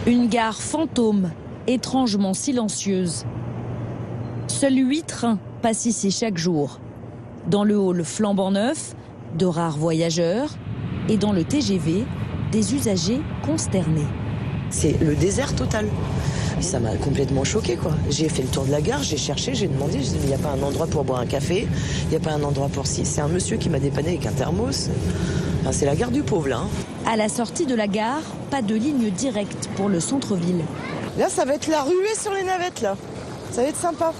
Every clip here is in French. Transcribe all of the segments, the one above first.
Une gare fantôme, étrangement silencieuse. Seuls 8 trains passent ici chaque jour. Dans le hall flambant neuf, de rares voyageurs. Et dans le TGV, des usagers consternés. C'est le désert total. Ça m'a complètement choqué, quoi. J'ai fait le tour de la gare, j'ai cherché, j'ai demandé, je dis, il n'y a pas un endroit pour boire un café, il n'y a pas un endroit pour ci. C'est un monsieur qui m'a dépanné avec un thermos. Enfin, c'est la gare du pauvre, là. À la sortie de la gare, pas de ligne directe pour le centre-ville. Là, ça va être la ruée sur les navettes, là. Ça va être sympa.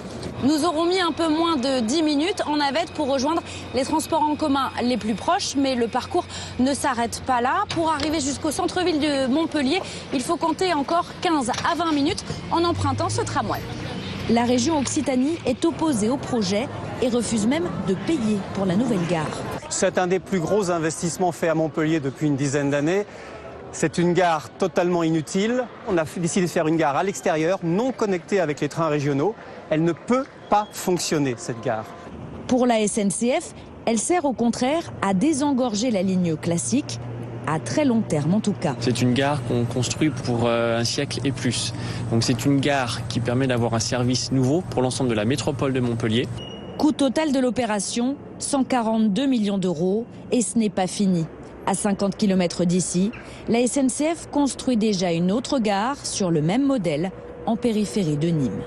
Nous aurons mis un peu moins de 10 minutes en navette pour rejoindre les transports en commun les plus proches, mais le parcours ne s'arrête pas là. Pour arriver jusqu'au centre-ville de Montpellier, il faut compter encore 15 à 20 minutes en empruntant ce tramway. La région Occitanie est opposée au projet et refuse même de payer pour la nouvelle gare. C'est un des plus gros investissements faits à Montpellier depuis une dizaine d'années. C'est une gare totalement inutile. On a décidé de faire une gare à l'extérieur, non connectée avec les trains régionaux. Elle ne peut pas fonctionner, cette gare. Pour la SNCF, elle sert au contraire à désengorger la ligne classique, à très long terme en tout cas. C'est une gare qu'on construit pour un siècle et plus. Donc c'est une gare qui permet d'avoir un service nouveau pour l'ensemble de la métropole de Montpellier. Coût total de l'opération, 142 millions d'euros, et ce n'est pas fini. À 50 km d'ici, la SNCF construit déjà une autre gare sur le même modèle en périphérie de Nîmes.